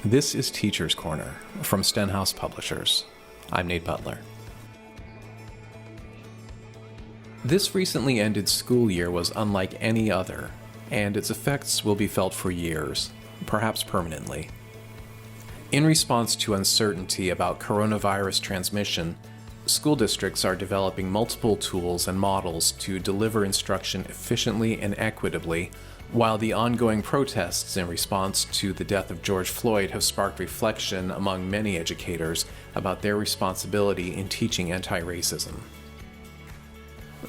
This is Teachers Corner from Stenhouse Publishers. I'm Nate Butler. This recently ended school year was unlike any other, and its effects will be felt for years, perhaps permanently. In response to uncertainty about coronavirus transmission, school districts are developing multiple tools and models to deliver instruction efficiently and equitably, while the ongoing protests in response to the death of George Floyd have sparked reflection among many educators about their responsibility in teaching anti-racism.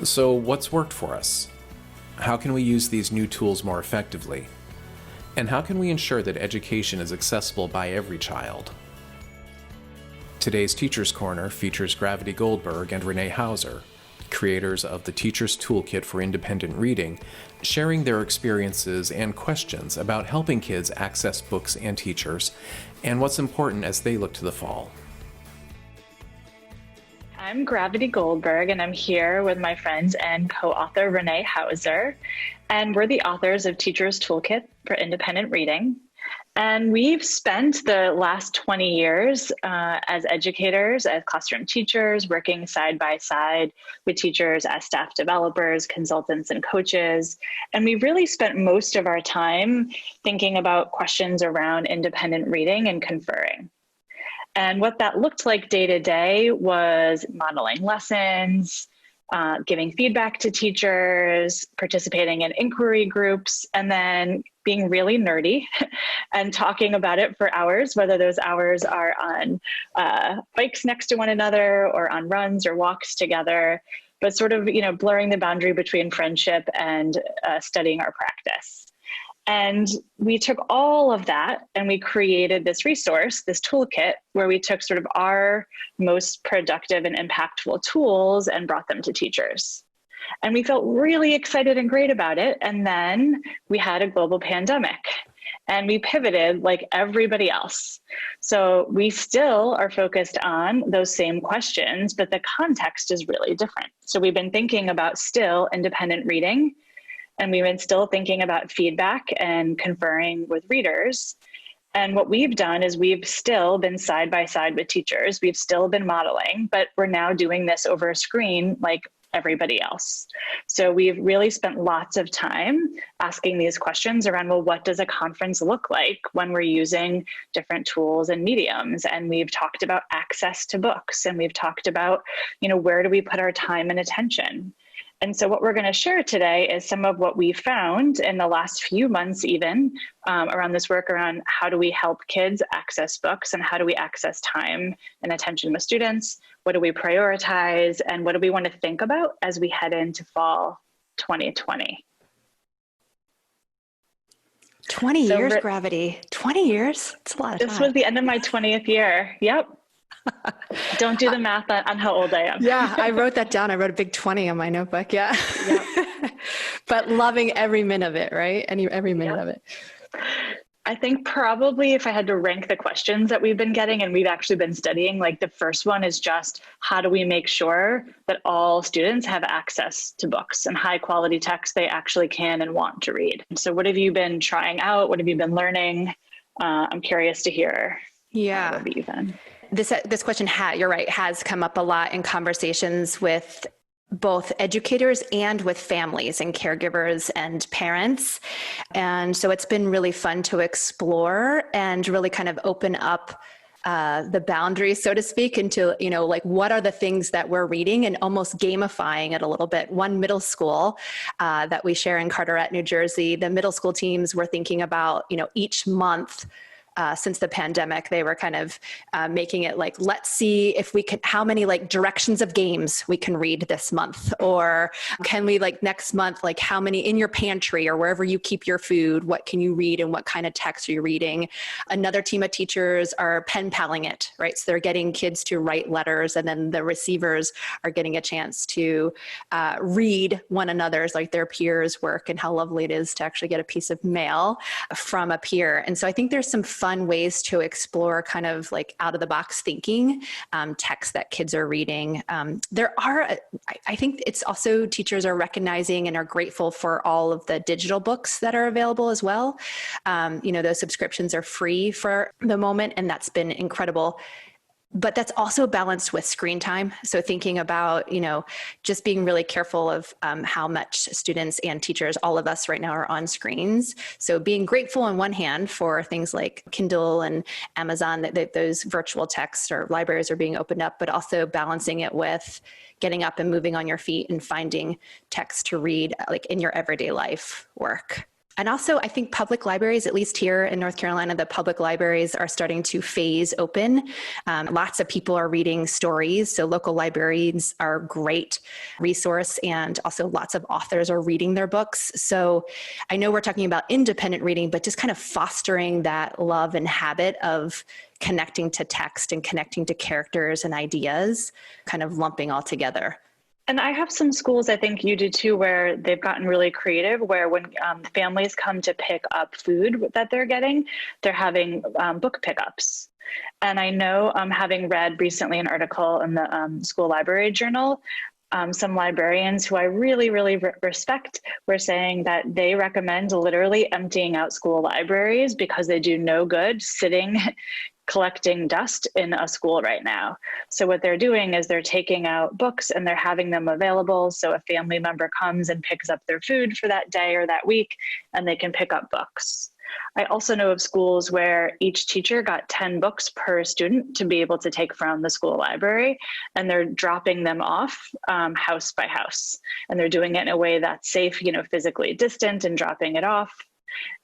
So what's worked for us? How can we use these new tools more effectively? And how can we ensure that education is accessible by every child? Today's Teachers Corner features Goldberg and Renée Houser, creators of the Teachers Toolkit for Independent Reading, sharing their experiences and questions about helping kids access books and teachers, and what's important as they look to the fall. I'm Goldberg, and I'm here with my friend and co-author Renée Houser, and we're the authors of Teachers Toolkit for Independent Reading. And we've spent the last 20 years as educators, as classroom teachers, working side by side with teachers as staff developers, consultants, and coaches. And we really spent most of our time thinking about questions around independent reading and conferring. And what that looked like day to day was modeling lessons, giving feedback to teachers, participating in inquiry groups, and then being really nerdy and talking about it for hours, whether those hours are on bikes next to one another or on runs or walks together, but sort of, blurring the boundary between friendship and studying our practice. And we took all of that and we created this resource, this toolkit, where we took sort of our most productive and impactful tools and brought them to teachers. And we felt really excited and great about it. And then we had a global pandemic and we pivoted like everybody else. So we still are focused on those same questions, but the context is really different. So we've been thinking about still independent reading, and we've been still thinking about feedback and conferring with readers. And what we've done is we've still been side by side with teachers. We've still been modeling, but we're now doing this over a screen like everybody else. So we've really spent lots of time asking these questions around, well, what does a conference look like when we're using different tools and mediums? And we've talked about access to books, and we've talked about, where do we put our time and attention? And so what we're going to share today is some of what we found in the last few months even around this work around how do we help kids access books and how do we access time and attention with students? What do we prioritize? And what do we want to think about as we head into fall 2020? 20 years, Gravity. 20 years? It's a lot of time. This was the end of my 20th year. Yep. Don't do the math on how old I am. Yeah, I wrote that down. I wrote a big 20 on my notebook. Yeah. Yep. But loving every minute of it, right? Every minute of it. I think probably if I had to rank the questions that we've been getting and we've actually been studying, like the first one is just how do we make sure that all students have access to books and high quality texts they actually can and want to read? So what have you been trying out? What have you been learning? I'm curious to hear. Yeah. What have you been? This question, you're right, has come up a lot in conversations with both educators and with families and caregivers and parents. And so it's been really fun to explore and really kind of open up the boundaries, so to speak, into, like what are the things that we're reading and almost gamifying it a little bit. One middle school that we share in Carteret, New Jersey, the middle school teams were thinking about, each month since the pandemic, they were kind of making it like, let's see if we can, how many like directions of games we can read this month, or can we like next month, like how many in your pantry or wherever you keep your food, what can you read and what kind of text are you reading? Another team of teachers are pen paling it, right? So they're getting kids to write letters, and then the receivers are getting a chance to read one another's, like their peers' work, and how lovely it is to actually get a piece of mail from a peer. And so I think there's some fun fun ways to explore kind of like out of the box thinking, texts that kids are reading. I think it's also teachers are recognizing and are grateful for all of the digital books that are available as well. Those subscriptions are free for the moment, and that's been incredible. But that's also balanced with screen time. So thinking about, just being really careful of how much students and teachers, all of us right now, are on screens. So being grateful on one hand for things like Kindle and Amazon, that those virtual texts or libraries are being opened up, but also balancing it with getting up and moving on your feet and finding text to read, like in your everyday life work. And also, I think public libraries, at least here in North Carolina, the public libraries are starting to phase open. Lots of people are reading stories. So local librarians are a great resource, and also lots of authors are reading their books. So I know we're talking about independent reading, but just kind of fostering that love and habit of connecting to text and connecting to characters and ideas, kind of lumping all together. And I have some schools, I think you do too, where they've gotten really creative, where when families come to pick up food that they're getting, they're having book pickups. And I know, having read recently an article in the school library journal, some librarians who I really, really respect were saying that they recommend literally emptying out school libraries because they do no good sitting collecting dust in a school right now. So what they're doing is they're taking out books and they're having them available. So a family member comes and picks up their food for that day or that week, and they can pick up books. I also know of schools where each teacher got 10 books per student to be able to take from the school library, and they're dropping them off house by house. And they're doing it in a way that's safe, physically distant, and dropping it off.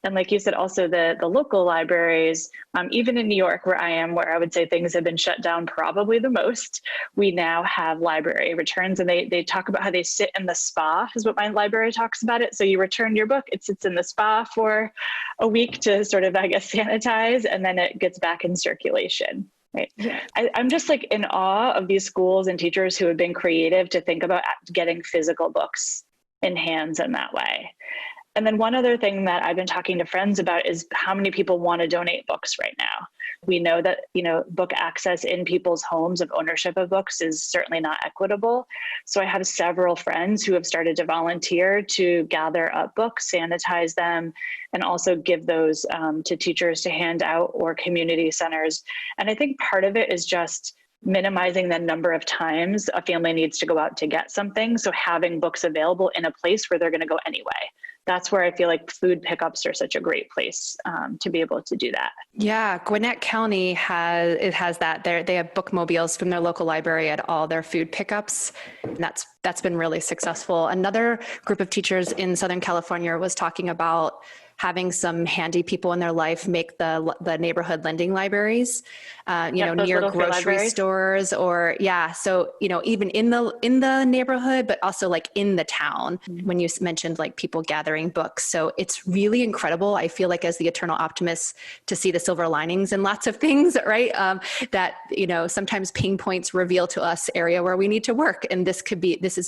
And like you said, also the local libraries, even in New York, where I am, where I would say things have been shut down probably the most, we now have library returns, and they talk about how they sit in the spa, is what my library talks about it. So you return your book, it sits in the spa for a week to sort of, sanitize, and then it gets back in circulation. Right. Yeah. I'm just like in awe of these schools and teachers who have been creative to think about getting physical books in hands in that way. And then one other thing that I've been talking to friends about is how many people want to donate books right now. We know that, book access in people's homes of ownership of books is certainly not equitable. So I have several friends who have started to volunteer to gather up books, sanitize them, and also give those to teachers to hand out, or community centers. And I think part of it is just minimizing the number of times a family needs to go out to get something. So having books available in a place where they're going to go anyway. That's where I feel like food pickups are such a great place to be able to do that. Yeah, Gwinnett County has that. They have bookmobiles from their local library at all their food pickups. And that's been really successful. Another group of teachers in Southern California was talking about having some handy people in their life make the neighborhood lending libraries, near grocery stores, or so even in the neighborhood, but also like in the town. When you mentioned like people gathering books, so it's really incredible. I feel like, as the eternal optimist, to see the silver linings in lots of things, right? That sometimes pain points reveal to us area where we need to work, and this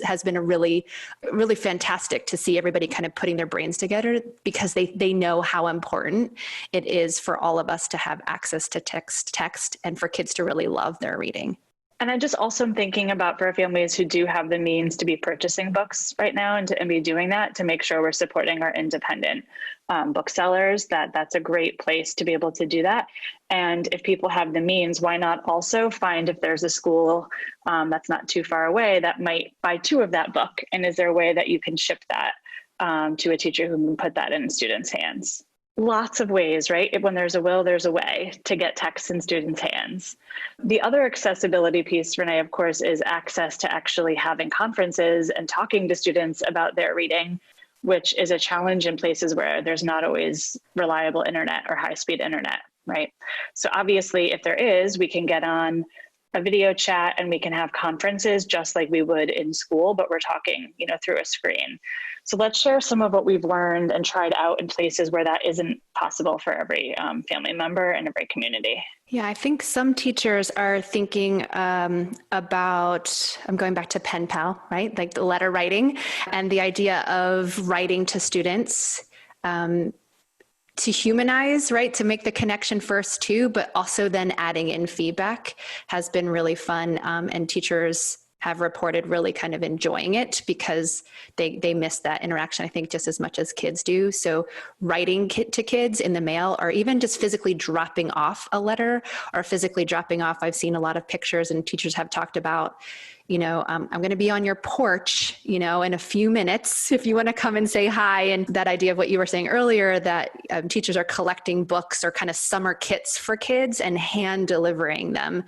has been a really, really fantastic to see everybody kind of putting their brains together, because they know how important it is for all of us to have access to text, and for kids to really love their reading. And I just also am thinking about, for families who do have the means to be purchasing books right now and be doing that, to make sure we're supporting our independent booksellers, that's a great place to be able to do that. And if people have the means, why not also find if there's a school that's not too far away that might buy 2 of that book? And is there a way that you can ship that to a teacher who can put that in students' hands? Lots of ways, right? When there's a will, there's a way to get text in students' hands. The other accessibility piece, Renee, of course, is access to actually having conferences and talking to students about their reading, which is a challenge in places where there's not always reliable internet or high-speed internet, right? So obviously, if there is, we can get on a video chat and we can have conferences just like we would in school, but we're talking, through a screen. So let's share some of what we've learned and tried out in places where that isn't possible for every family member and every community. Yeah, I think some teachers are thinking about, I'm going back to pen pal, right? Like the letter writing, and the idea of writing to students. to humanize, right? To make the connection first too, but also then adding in feedback has been really fun. And teachers have reported really kind of enjoying it because they miss that interaction, I think, just as much as kids do. So writing to kids in the mail, or even just physically dropping off a letter or physically dropping off. I've seen a lot of pictures and teachers have talked about, I'm going to be on your porch, in a few minutes if you want to come and say hi. And that idea of what you were saying earlier, that teachers are collecting books or kind of summer kits for kids and hand delivering them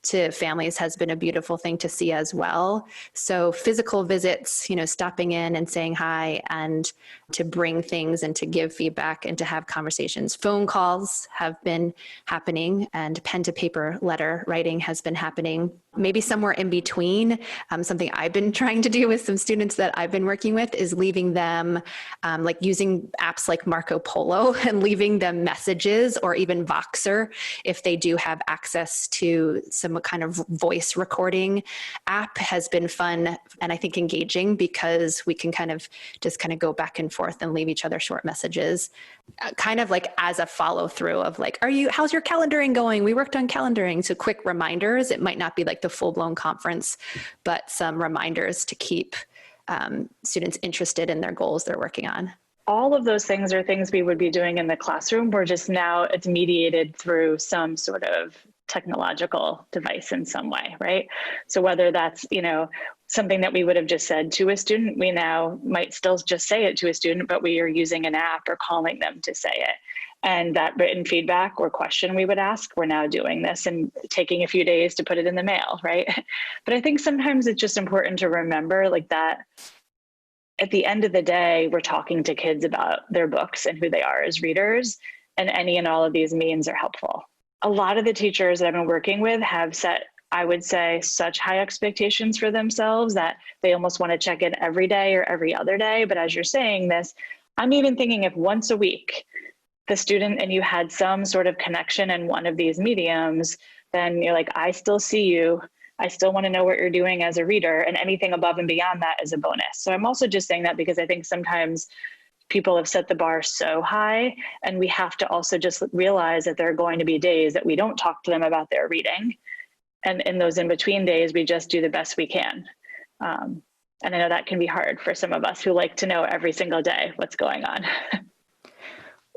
to families has been a beautiful thing to see as well. So physical visits, stopping in and saying hi, and to bring things and to give feedback and to have conversations. Phone calls have been happening, and pen to paper letter writing has been happening. Maybe somewhere in between, something I've been trying to do with some students that I've been working with is leaving them, like using apps like Marco Polo and leaving them messages, or even Voxer if they do have access to some kind of voice recording app, has been fun and I think engaging, because we can kind of go back and forth and leave each other short messages, kind of like as a follow through of like, how's your calendaring going? We worked on calendaring. So quick reminders. It might not be like the full blown conference, but some reminders to keep students interested in their goals they're working on. All of those things are things we would be doing in the classroom. We're just now it's mediated through some sort of technological device in some way, right? So whether that's, something that we would have just said to a student, we now might still just say it to a student, but we are using an app or calling them to say it. And that written feedback or question we would ask, we're now doing this and taking a few days to put it in the mail, right? But I think sometimes it's just important to remember like that at the end of the day, we're talking to kids about their books and who they are as readers, and any and all of these means are helpful. A lot of the teachers that I've been working with have set, I would say, such high expectations for themselves that they almost want to check in every day or every other day. But as you're saying this, I'm even thinking if once a week the student and you had some sort of connection in one of these mediums, then you're like, I still see you. I still want to know what you're doing as a reader, and anything above and beyond that is a bonus. So I'm also just saying that because I think sometimes people have set the bar so high, and we have to also just realize that there are going to be days that we don't talk to them about their reading. And in those in-between days, we just do the best we can. And I know that can be hard for some of us who like to know every single day what's going on.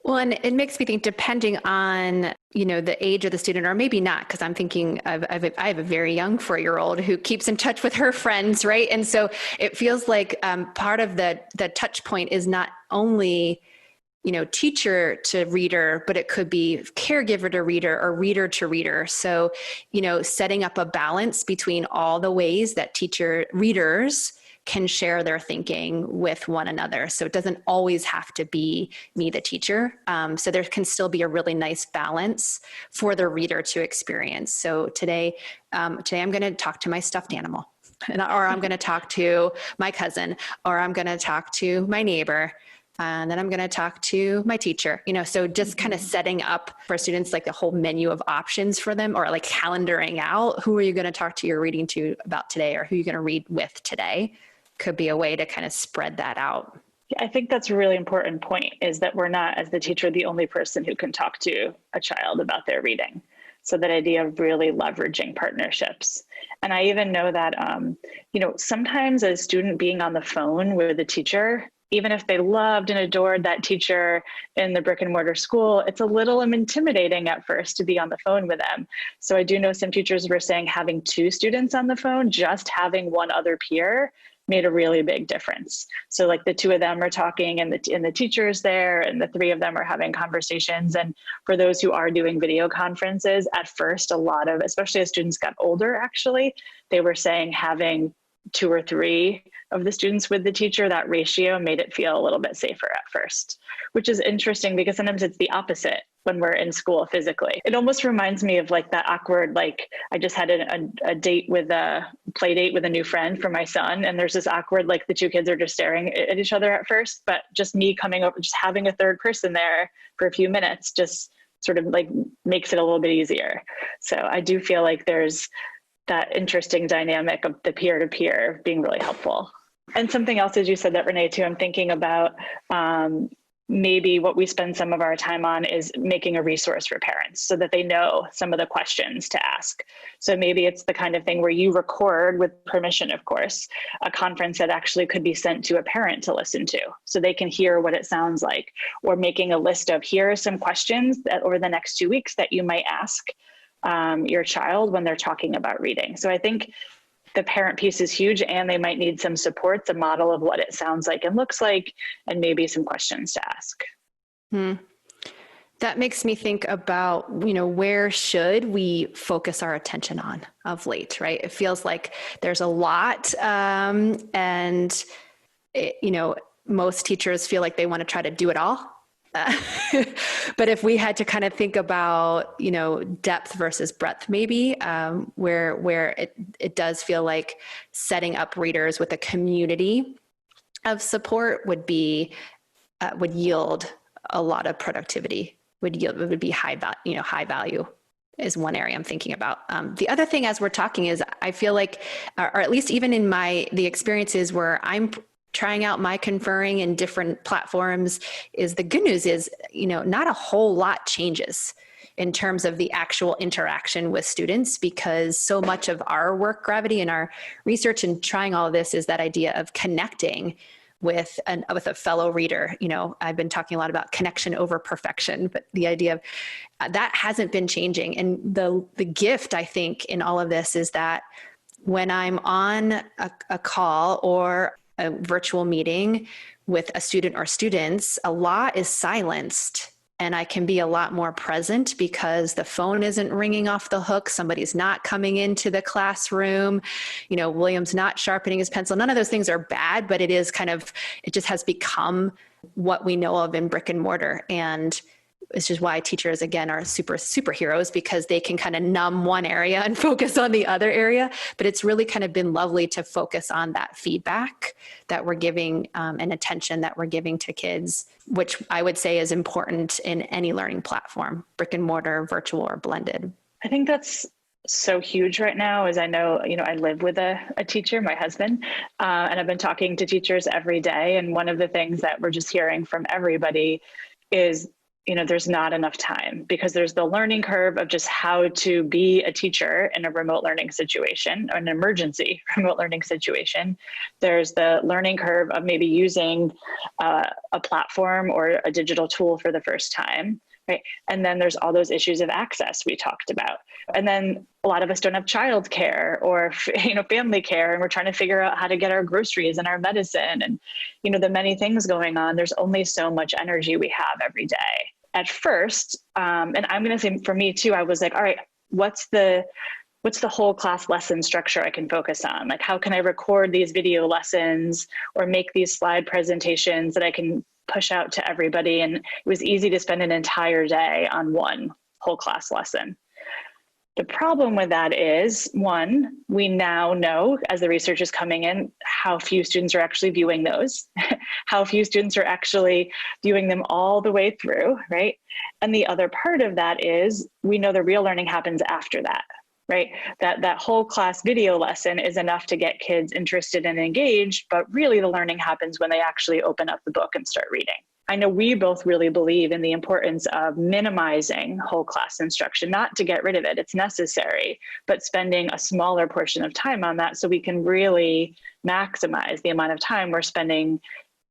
Well, and it makes me think, depending on, the age of the student, or maybe not, because I'm thinking I have a very young 4-year-old who keeps in touch with her friends, right? And so it feels like part of the touch point is not only, teacher to reader, but it could be caregiver to reader or reader to reader. So, setting up a balance between all the ways that readers can share their thinking with one another. So it doesn't always have to be me, the teacher. So there can still be a really nice balance for the reader to experience. So today I'm going to talk to my stuffed animal, or I'm going to talk to my cousin, or I'm going to talk to my neighbor. And then I'm going to talk to my teacher, so just kind of setting up for students like the whole menu of options for them, or like calendaring out who are you going to talk to your reading to about today, or who you're going to read with today, could be a way to kind of spread that out. I think that's a really important point, is that we're not, as the teacher, the only person who can talk to a child about their reading. So that idea of really leveraging partnerships. And I even know that, sometimes a student being on the phone with a teacher, even if they loved and adored that teacher in the brick and mortar school, it's a little intimidating at first to be on the phone with them. So I do know some teachers were saying having 2 students on the phone, just having one other peer, made a really big difference. So like the 2 of them are talking and the teacher's there, and the 3 of them are having conversations. And for those who are doing video conferences, at first, a lot of, especially as students got older, actually, they were saying having 2 or 3 of the students with the teacher, that ratio made it feel a little bit safer at first, which is interesting because sometimes it's the opposite when we're in school physically. It almost reminds me of like that awkward, like I just had a date with a play date with a new friend for my son. And there's this awkward, like the 2 kids are just staring at each other at first, but just me coming over, just having a third person there for a few minutes, just sort of like makes it a little bit easier. So I do feel like there's that interesting dynamic of the peer-to-peer being really helpful. And something else, as you said that, Renee, too, I'm thinking about maybe what we spend some of our time on is making a resource for parents so that they know some of the questions to ask. So maybe it's the kind of thing where you record, with permission, of course, a conference that actually could be sent to a parent to listen to so they can hear what it sounds like, or making a list of, here are some questions that over the next 2 weeks that you might ask your child when they're talking about reading. So I think the parent piece is huge, and they might need some supports, a model of what it sounds like and looks like, and maybe some questions to ask. That makes me think about, where should we focus our attention on of late, right? It feels like there's a lot, and most teachers feel like they want to try to do it all. But if we had to kind of think about, depth versus breadth, maybe, where it does feel like setting up readers with a community of support would yield a lot of productivity, would be high value is one area I'm thinking about. The other thing as we're talking is I feel like, or at least even in the experiences where I'm trying out my conferring in different platforms, is the good news is, not a whole lot changes in terms of the actual interaction with students, because so much of our work gravity and our research and trying all of this is that idea of connecting with a fellow reader. I've been talking a lot about connection over perfection, but the idea of that hasn't been changing. And the gift, I think, in all of this is that when I'm on a call or a virtual meeting with a student or students, a lot is silenced, and I can be a lot more present because the phone isn't ringing off the hook. Somebody's not coming into the classroom. William's not sharpening his pencil. None of those things are bad, but it just has become what we know of in brick and mortar. And it's just why teachers, again, are superheroes, because they can kind of numb one area and focus on the other area. But it's really kind of been lovely to focus on that feedback that we're giving and attention that we're giving to kids, which I would say is important in any learning platform, brick and mortar, virtual, or blended. I think that's so huge right now. As I know, I live with a teacher, my husband, and I've been talking to teachers every day. And one of the things that we're just hearing from everybody is, there's not enough time, because there's the learning curve of just how to be a teacher in a remote learning situation, or an emergency remote learning situation. There's the learning curve of maybe using a platform or a digital tool for the first time, right? And then there's all those issues of access we talked about. And then a lot of us don't have childcare or, family care, and we're trying to figure out how to get our groceries and our medicine and, the many things going on. There's only so much energy we have every day. At first, and I'm going to say for me too, I was like, all right, what's the whole class lesson structure I can focus on? Like, how can I record these video lessons or make these slide presentations that I can push out to everybody? And it was easy to spend an entire day on one whole class lesson. The problem with that is, one, we now know, as the research is coming in, how few students are actually viewing those, how few students are actually viewing them all the way through, right? And the other part of that is, we know the real learning happens after that, right? That whole class video lesson is enough to get kids interested and engaged, but really the learning happens when they actually open up the book and start reading. I know we both really believe in the importance of minimizing whole class instruction, not to get rid of it, it's necessary, but spending a smaller portion of time on that so we can really maximize the amount of time we're spending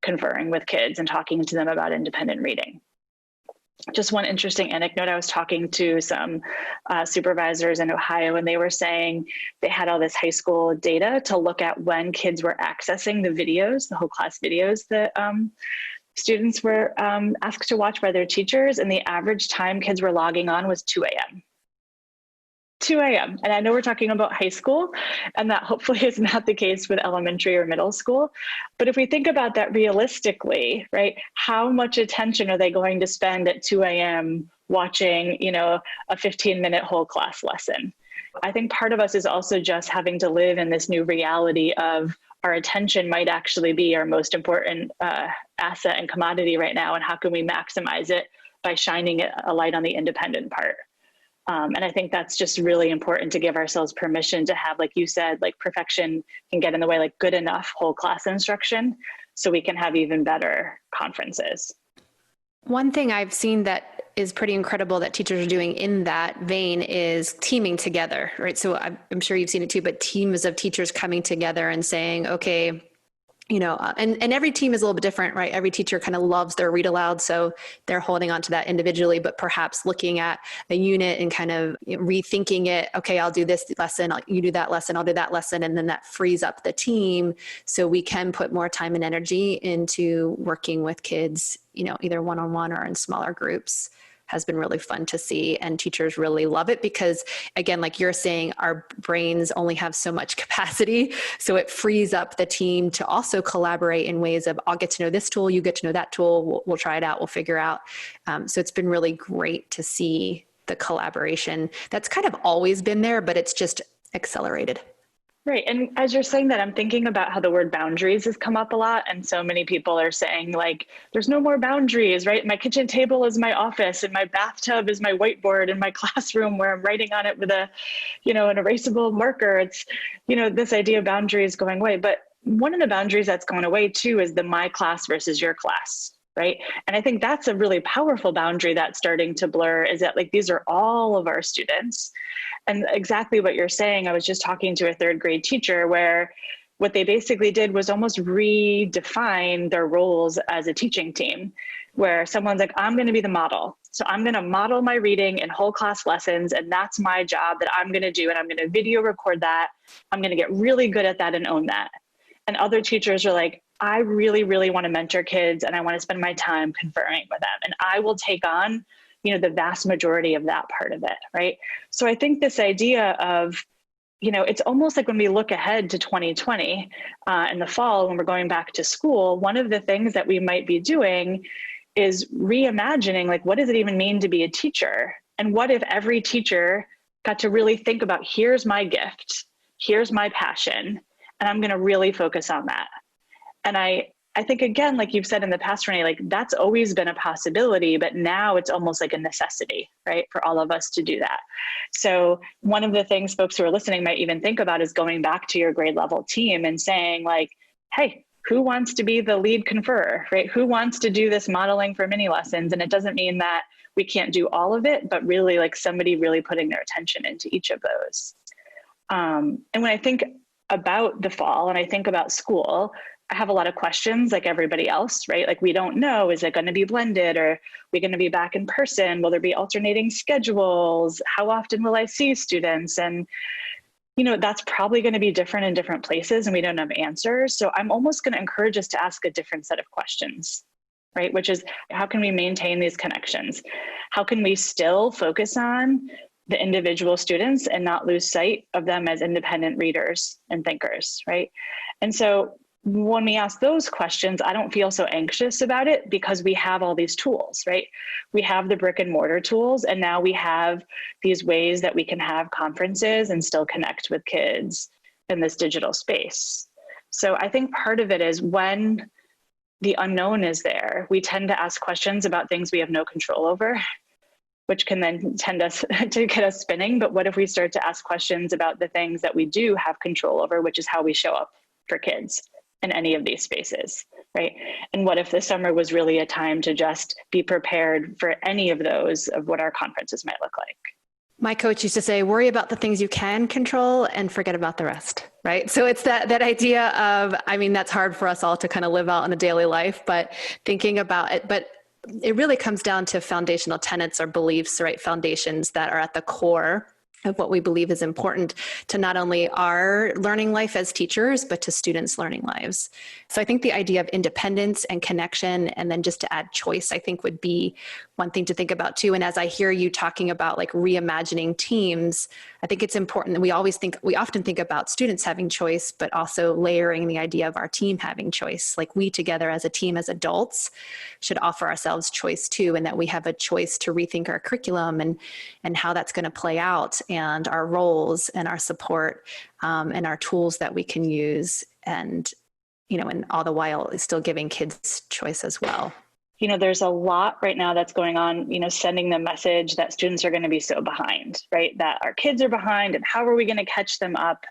conferring with kids and talking to them about independent reading. Just one interesting anecdote, I was talking to some supervisors in Ohio, and they were saying they had all this high school data to look at when kids were accessing the videos, the whole class videos that students were asked to watch by their teachers, and the average time kids were logging on was 2 a.m. 2 a.m. And I know we're talking about high school, and that hopefully is not the case with elementary or middle school. But if we think about that realistically, right, how much attention are they going to spend at 2 a.m. watching, a 15-minute whole class lesson? I think part of us is also just having to live in this new reality of our attention might actually be our most important asset and commodity right now, and how can we maximize it by shining a light on the independent part. And I think that's just really important, to give ourselves permission to have, like you said, like perfection can get in the way, like good enough whole class instruction, so we can have even better conferences. One thing I've seen that is pretty incredible that teachers are doing in that vein is teaming together, right? So I'm sure you've seen it too, but teams of teachers coming together and saying, okay, and every team is a little bit different, right? Every teacher kind of loves their read aloud. So they're holding on to that individually, but perhaps looking at a unit and kind of rethinking it. Okay, I'll do this lesson. You do that lesson. I'll do that lesson. And then that frees up the team so we can put more time and energy into working with kids, either one-on-one or in smaller groups. Has been really fun to see, and teachers really love it because, again, like you're saying, our brains only have so much capacity, so it frees up the team to also collaborate in ways of, I'll get to know this tool, you get to know that tool, we'll try it out, we'll figure out. So it's been really great to see the collaboration that's kind of always been there, but it's just accelerated. Right. And as you're saying that, I'm thinking about how the word boundaries has come up a lot. And so many people are saying, like, there's no more boundaries, right? My kitchen table is my office and my bathtub is my whiteboard and my classroom where I'm writing on it with an erasable marker. It's, this idea of boundaries going away. But one of the boundaries that's going away too is the my class versus your class. Right. And I think that's a really powerful boundary that's starting to blur, is that like, these are all of our students. And exactly what you're saying, I was just talking to a third grade teacher where what they basically did was almost redefine their roles as a teaching team, where someone's like, I'm going to be the model. So I'm going to model my reading in whole class lessons. And that's my job that I'm going to do. And I'm going to video record that. I'm going to get really good at that and own that. And other teachers are like, I really, really want to mentor kids and I want to spend my time conferring with them. And I will take on, the vast majority of that part of it, right? So I think this idea of, it's almost like when we look ahead to 2020 in the fall, when we're going back to school, one of the things that we might be doing is reimagining, like, what does it even mean to be a teacher? And what if every teacher got to really think about, here's my gift, here's my passion, and I'm going to really focus on that. And I think, again, like you've said in the past, Renee, like that's always been a possibility, but now it's almost like a necessity, right, for all of us to do that. So one of the things folks who are listening might even think about is going back to your grade level team and saying, like, hey, who wants to be the lead conferrer, right? Who wants to do this modeling for mini lessons? And it doesn't mean that we can't do all of it, but really like somebody really putting their attention into each of those. And when I think about the fall and I think about school, I have a lot of questions like everybody else, right? Like, we don't know, is it going to be blended, or are we going to be back in person? Will there be alternating schedules? How often will I see students? And, that's probably going to be different in different places and we don't have answers. So I'm almost going to encourage us to ask a different set of questions, right? Which is, how can we maintain these connections? How can we still focus on the individual students and not lose sight of them as independent readers and thinkers, right? And so when we ask those questions, I don't feel so anxious about it because we have all these tools, right? We have the brick and mortar tools, and now we have these ways that we can have conferences and still connect with kids in this digital space. So I think part of it is when the unknown is there, we tend to ask questions about things we have no control over, which can then tend us to get us spinning. But what if we start to ask questions about the things that we do have control over, which is how we show up for kids in any of these spaces, right? And what if the summer was really a time to just be prepared for any of those, of what our conferences might look like? My coach used to say, worry about the things you can control and forget about the rest, right? So it's that idea of, that's hard for us all to kind of live out in a daily life, but thinking about it, but it really comes down to foundational tenets or beliefs, right? Foundations that are at the core of what we believe is important to not only our learning life as teachers, but to students' learning lives. So I think the idea of independence and connection, and then just to add choice, I think would be one thing to think about too. And as I hear you talking about like reimagining teams, I think it's important that we often think about students having choice, but also layering the idea of our team having choice. Like we together as a team, as adults, should offer ourselves choice too, and that we have a choice to rethink our curriculum and how that's going to play out, and our roles and our support and our tools that we can use, and all the while still giving kids choice as well. There's a lot right now that's going on, sending the message that students are going to be so behind, right? That our kids are behind and how are we going to catch them up?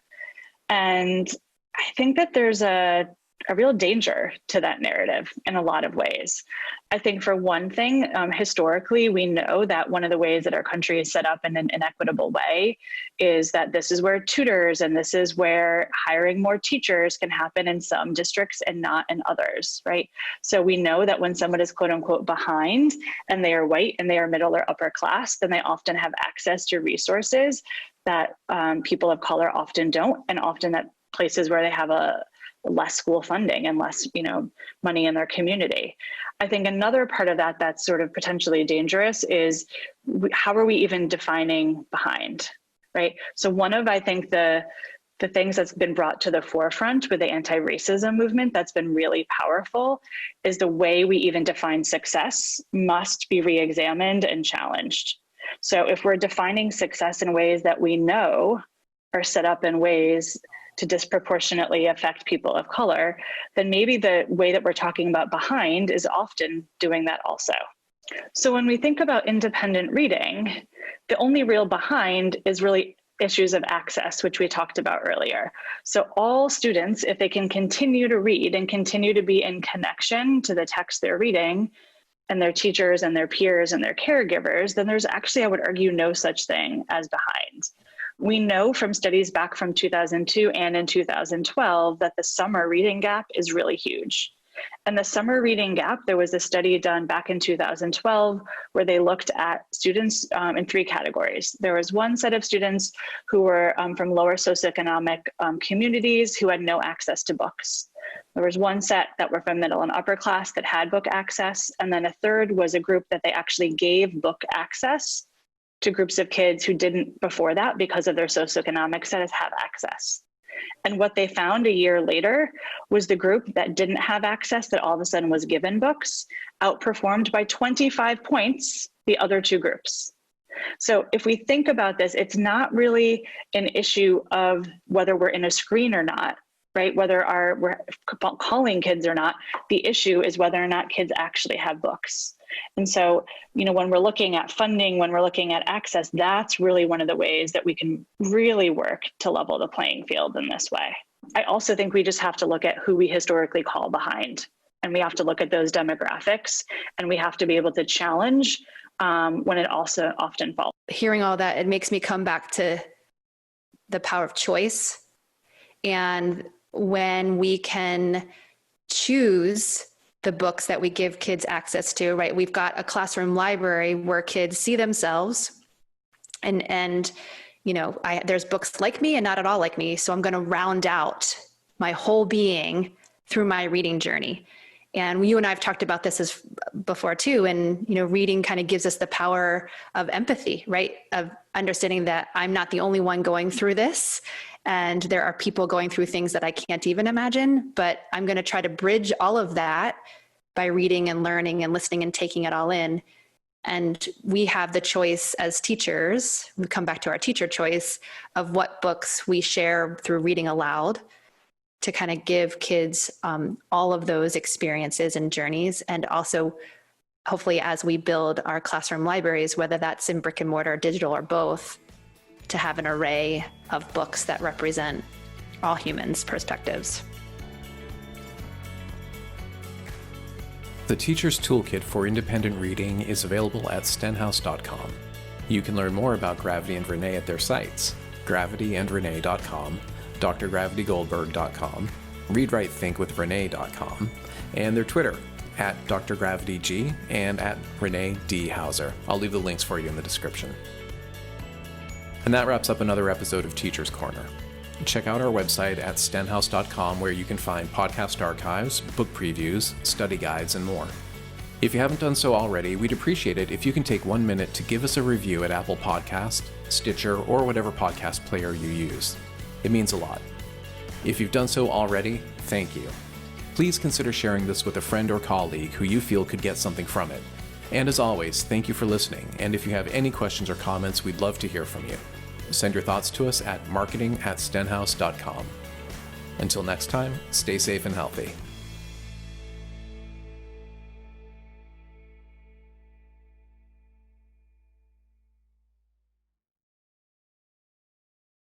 And I think that there's a a real danger to that narrative in a lot of ways. I think for one thing, historically, we know that one of the ways that our country is set up in an inequitable way is that this is where tutors and this is where hiring more teachers can happen in some districts and not in others, right? So we know that when someone is quote unquote behind and they are white and they are middle or upper class, then they often have access to resources that people of color often don't, and often at places where they have a less school funding and less, money in their community. I think another part of that that's sort of potentially dangerous is how are we even defining behind, right? So one of, I think, the things that's been brought to the forefront with the anti-racism movement that's been really powerful is the way we even define success must be re-examined and challenged. So if we're defining success in ways that we know are set up in ways to disproportionately affect people of color, then maybe the way that we're talking about behind is often doing that also. So when we think about independent reading, the only real behind is really issues of access, which we talked about earlier. So all students, if they can continue to read and continue to be in connection to the text they're reading and their teachers and their peers and their caregivers, then there's actually, I would argue, no such thing as behind. We know from studies back from 2002 and in 2012 that the summer reading gap is really huge. And the summer reading gap, there was a study done back in 2012 where they looked at students in three categories. There was one set of students who were from lower socioeconomic communities who had no access to books. There was one set that were from middle and upper class that had book access. And then a third was a group that they actually gave book access to groups of kids who didn't before that because of their socioeconomic status have access. And what they found a year later was the group that didn't have access, that all of a sudden was given books, outperformed by 25 points the other two groups. So if we think about this, it's not really an issue of whether we're in a screen or not, right? Whether we're calling kids or not, the issue is whether or not kids actually have books. And so, when we're looking at funding, when we're looking at access, that's really one of the ways that we can really work to level the playing field in this way. I also think we just have to look at who we historically call behind, and we have to look at those demographics, and we have to be able to challenge when it also often falls. Hearing all that, it makes me come back to the power of choice. And when we can choose the books that we give kids access to, right? We've got a classroom library where kids see themselves and there's books like me and not at all like me. So I'm going to round out my whole being through my reading journey. And you and I have talked about this before too. And, reading kind of gives us the power of empathy, right? Of understanding that I'm not the only one going through this. And there are people going through things that I can't even imagine, but I'm going to try to bridge all of that by reading and learning and listening and taking it all in. And we have the choice as teachers, we come back to our teacher choice of what books we share through reading aloud to kind of give kids all of those experiences and journeys. And also, hopefully, as we build our classroom libraries, whether that's in brick and mortar, digital, or both, to have an array of books that represent all humans' perspectives. The Teachers Toolkit for Independent Reading is available at stenhouse.com. You can learn more about Gravity and Renée at their sites, gravityandrenee.com, drgravitygoldberg.com, readwritethinkwithrenee.com, and their Twitter, at drgravityg and at Renée D. Houser. I'll leave the links for you in the description. And that wraps up another episode of Teacher's Corner. Check out our website at stenhouse.com where you can find podcast archives, book previews, study guides, and more. If you haven't done so already, we'd appreciate it if you can take 1 minute to give us a review at Apple Podcast, Stitcher, or whatever podcast player you use. It means a lot. If you've done so already, thank you. Please consider sharing this with a friend or colleague who you feel could get something from it. And as always, thank you for listening, and if you have any questions or comments, we'd love to hear from you. Send your thoughts to us at marketing@stenhouse.com. Until next time, stay safe and healthy.